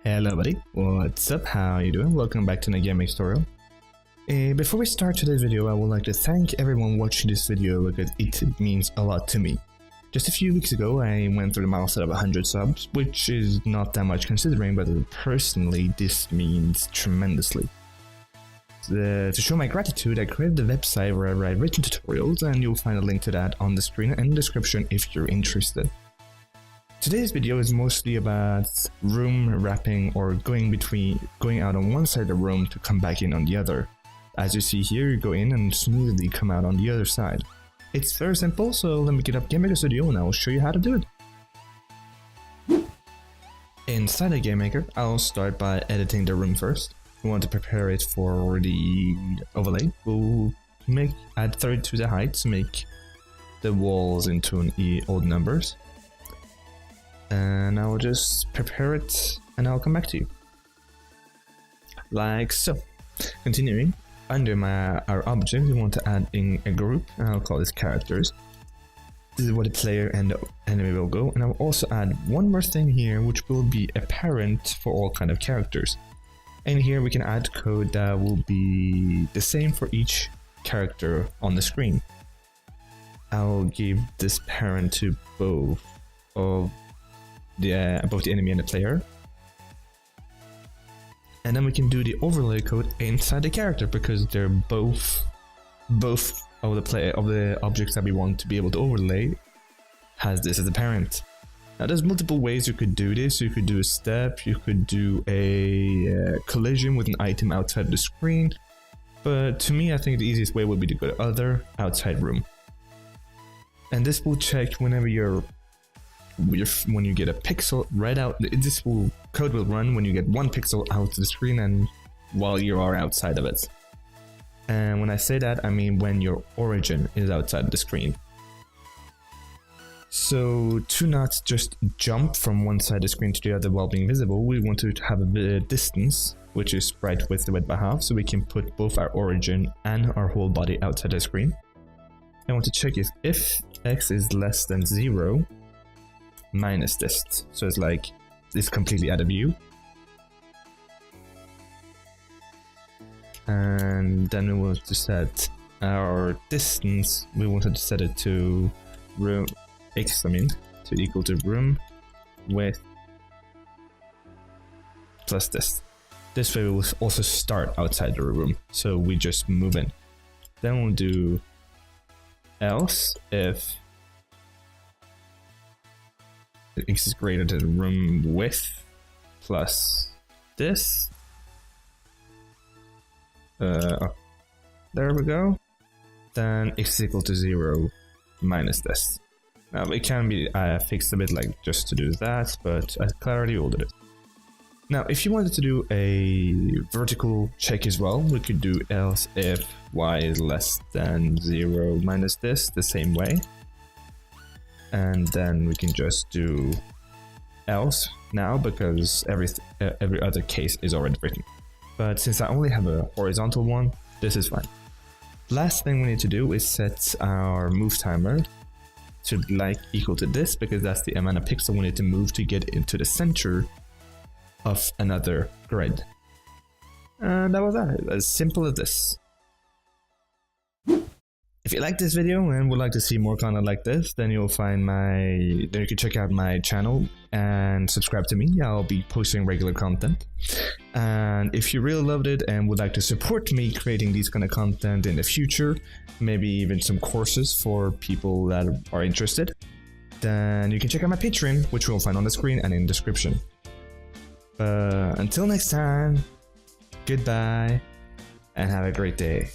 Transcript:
Hello buddy, what's up, how you doing? Welcome back to the gaming tutorial. Before we start today's video, I would like to thank everyone watching this video because it means a lot to me. Just a few weeks ago I went through the milestone of 100 subs, which is not that much considering, but personally this means tremendously. To show my gratitude, I created a website where I write written tutorials, and you'll find a link to that on the screen and in the description if you're interested. Today's video is mostly about room wrapping or going out on one side of the room to come back in on the other. As you see here, you go in and smoothly come out on the other side. It's very simple, so let me get up GameMaker Studio and I will show you how to do it. Inside of GameMaker, I'll start by editing the room first. We want to prepare it for the overlay. We'll add 30 to the height to make the walls into odd numbers. And I will just prepare it and I'll come back to you. Like so. Continuing, under our object we want to add in a group, and I'll call this characters. This is where the player and the enemy will go, and I will also add one more thing here which will be a parent for all kind of characters. And here we can add code that will be the same for each character on the screen. I'll give this parent to both the enemy and the player, and then we can do the overlay code inside the character because they're both of the objects that we want to be able to overlay has this as a parent. Now there's multiple ways you could do this. You could do a step, you could do a collision with an item outside the screen, but to me I think the easiest way would be to go to other outside room, and this will check whenever when you get a pixel right out. Code will run when you get one pixel out of the screen and while you are outside of it. And when I say that, I mean when your origin is outside the screen. So to not just jump from one side of the screen to the other while being visible, we want to have a distance which is right width divided by half, so we can put both our origin and our whole body outside the screen. I want to check if x is less than 0 minus this, so it's like it's completely out of view. And then we want to set our distance, we wanted to set it to to equal to room width plus this. This way we will also start outside the room, so we just move in. Then we'll do else if x is greater than room width plus this. There we go. Then x is equal to 0 minus this. Now it can be fixed a bit like just to do that, but as clarity we'll do it. Now if you wanted to do a vertical check as well, we could do else if y is less than 0 minus this the same way. And then we can just do else now because every other case is already written. But since I only have a horizontal one, this is fine. Last thing we need to do is set our move timer to equal to this, because that's the amount of pixel we need to move to get into the center of another grid. And that was that, as simple as this. If you like this video and would like to see more content like this, then you can check out my channel and subscribe to me. I'll be posting regular content. And if you really loved it and would like to support me creating these kind of content in the future, maybe even some courses for people that are interested, then you can check out my Patreon, which you'll find on the screen and in the description. Until next time, goodbye and have a great day.